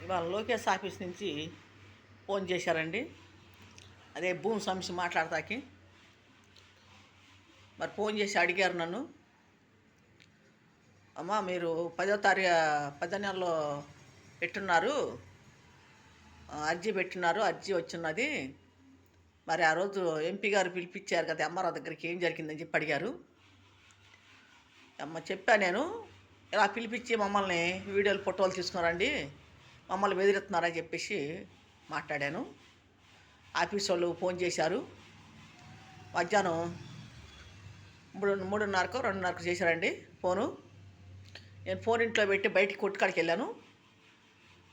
ఇవాళ లోకేష్ ఆఫీస్ నుంచి ఫోన్ చేశారండి. అదే భూమి సమస్య మాట్లాడతాకి. మరి ఫోన్ చేసి అడిగారు నన్ను, అమ్మ మీరు 10 నెలలో పెట్టున్నారు, అర్జీ పెట్టినారు, అర్జీ వచ్చిన్నది. మరి ఆ రోజు ఎంపీ గారు పిలిపించారు కదా ఎంఆర్ఓ దగ్గరికి, ఏం జరిగిందని చెప్పి అడిగారు. అమ్మ చెప్పా నేను, ఇలా పిలిపించి మమ్మల్ని వీడియోలు ఫోటోలు తీసుకున్నారండి, మమ్మల్ని బెదిరిస్తున్నారని చెప్పేసి మాట్లాడాను. ఆఫీస్ వాళ్ళు ఫోన్ చేశారు. మధ్యాహ్నం 3:30కో 2:30కో చేశారండి ఫోను. నేను ఫోన్ ఇంట్లో పెట్టి బయటికి కొట్టుకాడికి వెళ్ళాను.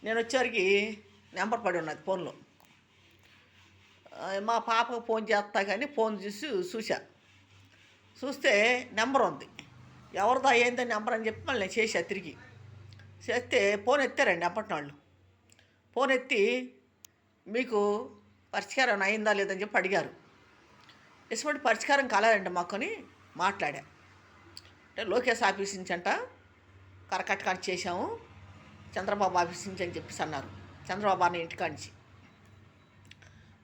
నేను వచ్చేసరికి నెంబర్ పడి ఉన్నది ఫోన్లో. మా పాపకు ఫోన్ చేస్తా కానీ ఫోన్ చూస్తే నెంబర్ ఉంది. ఎవరిదో అయ్యిందని నెంబర్ అని చెప్పి మళ్ళీ నేను చేసా. తిరిగి చేస్తే ఫోన్ ఎత్తారండి అప్పటి వాళ్ళు. ఫోన్ ఎత్తి మీకు పరిష్కారం అయిందా లేదని చెప్పి అడిగారు. ఎటువంటి పరిష్కారం కాలేదండి మాకు మాట్లాడా. అంటే లోకేష్ ఆఫీస్ నుంచి అంట కరకట్ట చేసాము, చంద్రబాబు ఆఫీస్ నుంచి అని చెప్పేసి అన్నారు. చంద్రబాబు అన్న ఇంటికాంచి.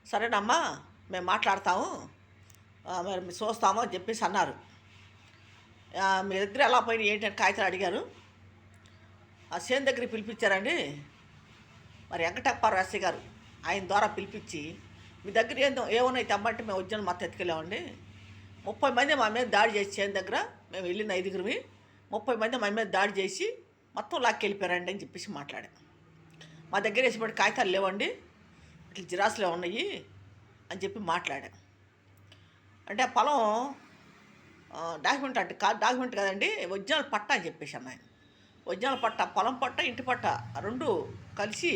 సరేనమ్మా మేము మాట్లాడతాము, మరి చూస్తాము అని చెప్పేసి అన్నారు. మీ దగ్గర ఎలా పోయినా ఏంటంటే కాగితాలు అడిగారు. ఆ సేన్ దగ్గరికి పిలిపించారండి. మరి వెంకటప్పారావు ఎస్ఐ గారు ఆయన ద్వారా పిలిపించి, మీ దగ్గర ఏమన్నా తెమ్మంటే మేము ఉద్యోగం మొత్తం ఎత్తుకెళ్ళామండి. 30 మంది మా మీద దాడి చేసి చేను దగ్గర, మేము వెళ్ళిన 5గురిమి 30 మంది మా మీద దాడి చేసి మొత్తం లాక్కెళ్ళిపోయారండి అని చెప్పేసి మాట్లాడాం. మా దగ్గర వేసినప్పుడు కాగితాలు లేవండి, ఇట్లా జిరాసులే ఉన్నాయి అని చెప్పి మాట్లాడాం. అంటే ఆ పొలం డాక్యుమెంట్ అంటే డాక్యుమెంట్ కదండి, ఒరిజినల్ పట్టా అని చెప్పేసి అన్నాను. ఒరిజినల్ పట్టా, పొలం పట్టా, ఇంటి పట్టా రెండు కలిసి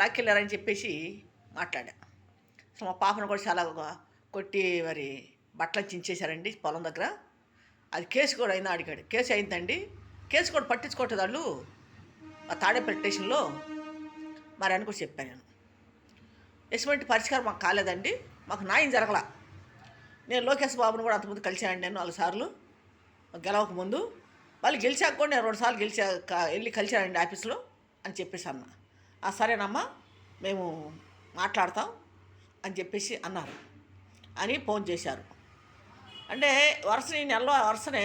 లాక్కెళ్ళారని చెప్పేసి మాట్లాడా. సో మా పాపను కూడా చాలా కొట్టి మరి బట్టలు చించేశారండి పొలం దగ్గర. అది కేసు కూడా అయినా అడిగాడు. కేసు అయిందండి, కేసు కూడా పట్టించుకోవట్లేదు వాళ్ళు ఆ తాడేపల్లి స్టేషన్లో. మరి అని కూడా చెప్పాను నేను. ఎటువంటి పరిష్కారం మాకు కాలేదండి, మాకు న్యాయం జరగల. నేను లోకేష్ బాబుని కూడా అంతకుముందు కలిశానండి, నేను 4 సార్లు గెలవక ముందు. వాళ్ళు గెలిచాక కూడా నేను 2 సార్లు వెళ్ళి కలిశానండి ఆఫీస్లో అని చెప్పేసి అన్న. సరేనమ్మా మేము మాట్లాడతాం అని చెప్పేసి అన్నారు అని ఫోన్ చేశారు. అంటే వరుసనే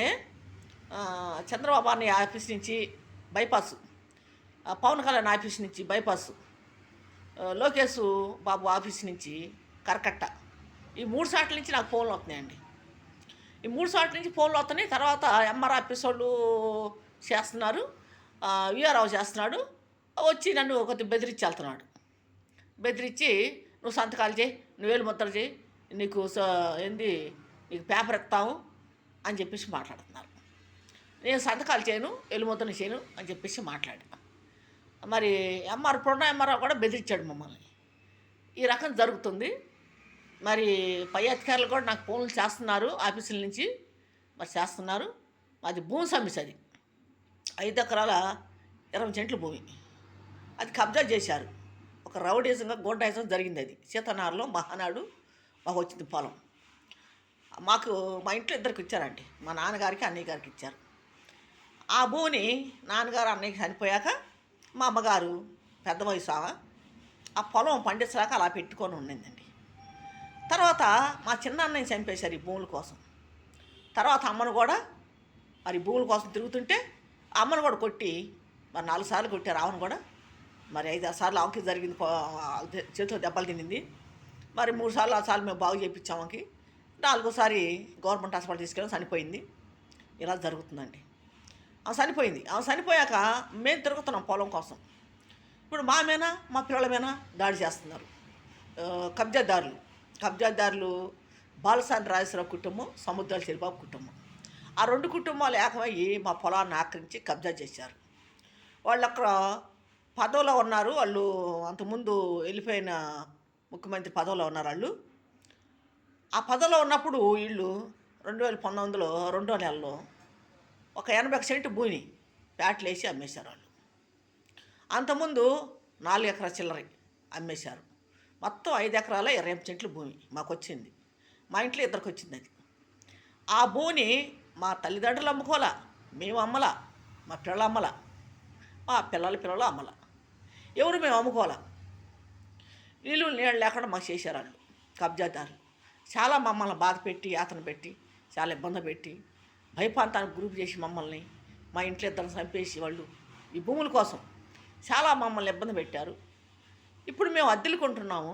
చంద్రబాబు అన్న ఆఫీస్ నుంచి బైపాస్, పవన్ కళ్యాణ్ ఆఫీస్ నుంచి బైపాస్, లోకేష్ బాబు ఆఫీస్ నుంచి కరకట్ట, ఈ 3 సార్ల నుంచి నాకు ఫోన్లు వస్తున్నాయండి. ఈ 3 సార్ల నుంచి ఫోన్లు వస్తున్నాయి. తర్వాత ఎంఆర్ ఆఫీస్ వాళ్ళు చేస్తున్నారు, విఆర్ఓ చేస్తున్నాడు, వచ్చి నన్ను కొద్దిగా బెదిరించి వెళ్తున్నాడు. బెదిరించి నువ్వు సంతకాలు చేయి, నువ్వు వేలు ముద్ర చేయి, నీకు నీకు పేపర్ ఇస్తాము అని చెప్పేసి మాట్లాడుతున్నారు. నేను సంతకాలు చేయను, వేలు ముద్రని చేయను అని చెప్పేసి మాట్లాడా. మరి ఎంఆర్ కూడా బెదిరించాడు మమ్మల్ని. ఈ రకం జరుగుతుంది. మరి పై అధికారులు కూడా నాకు ఫోన్లు చేస్తున్నారు ఆఫీసుల నుంచి, మరి చేస్తున్నారు. అది భూమి సమస్య, అది 5 ఎకరాల 20 సెంట్ల భూమి, అది కబ్జా చేశారు. ఒక రౌడీజంగా గోండాయిజం జరిగింది. అది సీతనారులో మహానాడు మాకు వచ్చింది పొలం. మాకు మా ఇంట్లో ఇద్దరికి ఇచ్చారండి, మా నాన్నగారికి అన్నయ్య గారికి ఇచ్చారు. ఆ భూమిని నాన్నగారు అన్నయ్యకి చనిపోయాక మా అమ్మగారు పెద్ద వయసు ఆ పొలం పండించలేక అలా పెట్టుకొని ఉండిందండి. తర్వాత మా చిన్న అన్నయ్య చంపేశారు ఈ భూముల కోసం. తర్వాత అమ్మను కూడా మరి భూముల కోసం తిరుగుతుంటే అమ్మను కూడా కొట్టి మరి 4 సార్లు కొట్టారు. ఆమెను కూడా మరి 5-6 సార్లు ఆమెకి జరిగింది, చేతిలో దెబ్బలు తినింది. మరి 3 సార్లు 4 సార్లు మేము బాగు చేయించాము. ఆమెకి 4వ సారి గవర్నమెంట్ హాస్పిటల్ తీసుకెళ్ళి చనిపోయింది. ఇలా జరుగుతుందండి. ఆమె చనిపోయింది. ఆమె చనిపోయాక మేము తిరుగుతున్నాం పొలం కోసం. ఇప్పుడు మా మీద మా పిల్లల మీద దాడి చేస్తున్నారు కబ్జాదారులు. బాలసాని రాజేశ్వరరావు కుటుంబం, సముద్రాల చిరుబాబు కుటుంబం, ఆ 2 కుటుంబాలు ఏకమయ్యి మా పొలాన్ని ఆక్రమించి కబ్జా చేశారు. వాళ్ళు అక్కడ పదవిలో ఉన్నారు. వాళ్ళు అంతకుముందు వెళ్ళిపోయిన ముఖ్యమంత్రి పదవిలో ఉన్నారు. వాళ్ళు ఆ పదవిలో ఉన్నప్పుడు వీళ్ళు 2019లో 2వ నెలలో ఒక 81 సెంటు భూమిని ప్యాట్లు వేసి అమ్మేశారు. వాళ్ళు అంతకుముందు 4 ఎకరాల చిల్లర అమ్మేశారు. మొత్తం 5 ఎకరాల 28 సెంట్ల భూమి మాకు వచ్చింది. మా ఇంట్లో ఇద్దరికి వచ్చింది. అది ఆ భూమిని మా తల్లిదండ్రులు అమ్ముకోలా, మేము అమ్మలా, మా పిల్లలు అమ్మలా, మా పిల్లలు అమ్మలా. ఎవరు మేము అమ్ముకోవాలి. నీళ్ళు నీళ్ళు లేకుండా మాకు చేశారు వాళ్ళు కబ్జాదారులు. చాలా మమ్మల్ని బాధ పెట్టి యాతన పెట్టి చాలా ఇబ్బంది పెట్టి భయపాంతానికి గ్రూప్ చేసి మమ్మల్ని మా ఇంట్లో ఇద్దరు చంపేసి వాళ్ళు ఈ భూముల కోసం చాలా మమ్మల్ని ఇబ్బంది పెట్టారు. ఇప్పుడు మేము అద్దెలు కొంటున్నాము,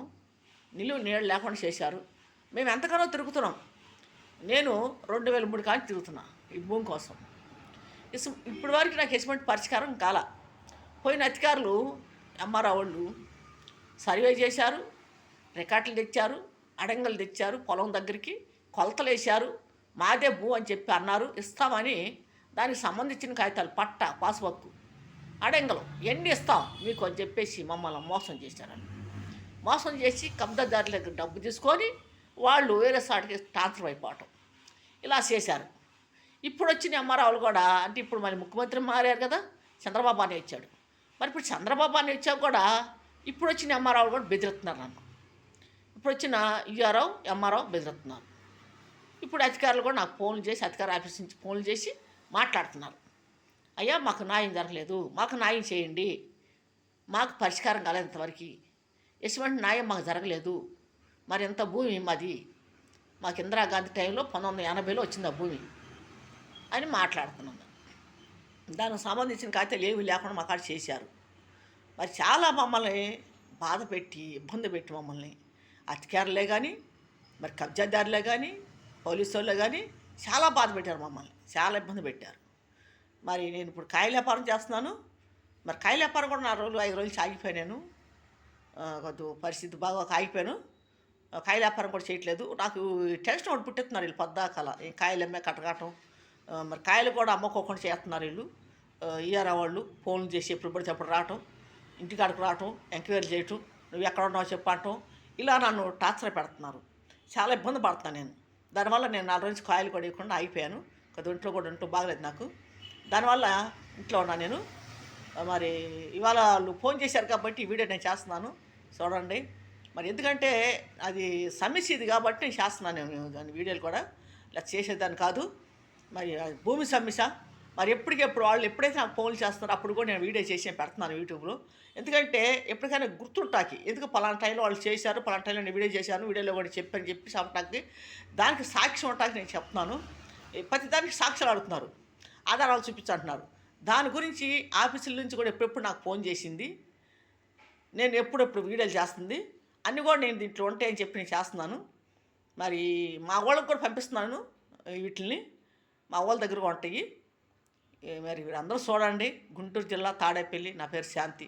నీళ్ళు లేకుండా చేశారు. మేము ఎంతగానో తిరుగుతున్నాం. నేను 2003 కానీ తిరుగుతున్నా ఈ భూమి కోసం. ఇప్పటి వరకు నాకు ఎటువంటి పరిష్కారం కాల. పోయిన అధికారులు ఎంఆర్ఓ వాళ్ళు సర్వే చేశారు, రికార్డులు తెచ్చారు, అడంగలు తెచ్చారు, పొలం దగ్గరికి కొలతలు వేశారు, మాదే భూ అని చెప్పి అన్నారు, ఇస్తామని దానికి సంబంధించిన కాగితాలు పట్ట పాస్బుక్ అడంగలు ఎన్ని ఇస్తాం మీకు అని చెప్పేసి మమ్మల్ని మోసం చేశారని. మోసం చేసి కబ్జాదారుల దగ్గర డబ్బు తీసుకొని వాళ్ళు వేరే సాటికి ట్రాన్స్ఫర్ అయిపోవటం ఇలా చేశారు. ఇప్పుడు వచ్చిన ఎంఆర్ఓలు కూడా అంటే ఇప్పుడు మరి ముఖ్యమంత్రి మారారు కదా, చంద్రబాబు అని ఇచ్చాడు. మరి ఇప్పుడు చంద్రబాబు అని ఇచ్చాక కూడా ఇప్పుడు వచ్చిన ఎంఆర్ఓలు కూడా బెదిరిస్తున్నారు నన్ను. ఇప్పుడు వచ్చిన ఈఆర్ఓ ఎంఆర్ఓ బెదిరిస్తున్నారు. ఇప్పుడు అధికారులు కూడా నాకు ఫోన్లు చేసి అధికార ఆఫీస్ నుంచి ఫోన్లు చేసి మాట్లాడుతున్నారు. అయ్యా మాకు న్యాయం జరగలేదు, మాకు న్యాయం చేయండి, మాకు పరిష్కారం కాలేదు ఇంతవరకు, ఎటువంటి న్యాయం మాకు జరగలేదు, మరి ఎంత భూమి మాది, మాకు ఇందిరాగాంధీ టైంలో 1980లో వచ్చింది ఆ భూమి అని మాట్లాడుతున్నాం. దానికి సంబంధించిన కాగితాలు ఏవి లేకుండా మా కాడ చేశారు. మరి చాలా మమ్మల్ని బాధ పెట్టి ఇబ్బంది పెట్టి మమ్మల్ని అధికారులే కానీ మరి కబ్జాదారులే కానీ పోలీసు వాళ్ళే కానీ చాలా బాధ పెట్టారు, మమ్మల్ని చాలా ఇబ్బంది పెట్టారు. మరి నేను ఇప్పుడు కాయల వ్యాపారం చేస్తున్నాను. మరి కాయల వ్యాపారం కూడా 5 రోజులు ఆగిపోయాను. కొద్ది పరిస్థితి బాగా ఆగిపోయాను. కాయల వ్యాపారం కూడా చేయట్లేదు. నాకు టెన్షన్ ఒకటి పుట్టేస్తున్నారు వీళ్ళు పొద్దాకల కాయలు అమ్మే కట్టకటం. మరి కాయలు కూడా అమ్ముకోకుండా చేస్తున్నారు వీళ్ళు. ఈఆర్ఓ వాళ్ళు ఫోన్లు చేసి ఎప్పుడు పడితే అప్పుడు రావటం, ఇంటికాడికి రావటం, ఎంక్వైరీ చేయటం, నువ్వు ఎక్కడ ఉన్నావు చెప్పటం, ఇలా నన్ను టార్చర్ పెడుతున్నారు. చాలా ఇబ్బంది పడుతున్నాను నేను. దానివల్ల నేను 4 రోజులు కాయలు కూడా ఇవ్వకుండా ఆగిపోయాను. కొద్ది ఇంట్లో బాగలేదు నాకు. దానివల్ల ఇంట్లో ఉన్నా నేను. మరి ఇవాళ వాళ్ళు ఫోన్ చేశారు కాబట్టి ఈ వీడియో నేను చేస్తున్నాను, చూడండి. మరి ఎందుకంటే అది సమస్య ఇది కాబట్టి నేను చేస్తున్నాను. నేను దాని వీడియోలు కూడా ఇలా చేసేదాన్ని కాదు. మరి భూమి సమస్య మరి ఎప్పటికెప్పుడు వాళ్ళు ఎప్పుడైతే నాకు ఫోన్లు చేస్తున్నారో అప్పుడు కూడా నేను వీడియో చేసి పెడుతున్నాను యూట్యూబ్లో. ఎందుకంటే ఎప్పటికైనా గుర్తుంటాకి, ఎందుకు పలానా టైంలో వాళ్ళు చేశారు, పలానా టైంలో నేను వీడియో చేశాను, వీడియోలో కూడా చెప్పని చెప్పి చెప్పడానికి దానికి సాక్ష్యం ఉంటాకి నేను చెప్తున్నాను. ప్రతి దానికి సాక్ష్యాలు అడుగుతున్నారు, ఆధారాలు చూపించంటున్నారు. దాని గురించి ఆఫీసుల నుంచి కూడా ఎప్పుడెప్పుడు నాకు ఫోన్ చేసింది, నేను ఎప్పుడెప్పుడు వీడియోలు చేస్తుంది అన్నీ కూడా నేను దీంట్లో ఉంటాయని చెప్పి నేను చేస్తున్నాను. మరి మా వాళ్ళకి కూడా పంపిస్తున్నాను వీటిని, మా వాళ్ళ దగ్గర ఉంటాయి. మరి అందరూ చూడండి. గుంటూరు జిల్లా తాడేపల్లి, నా పేరు శాంతి.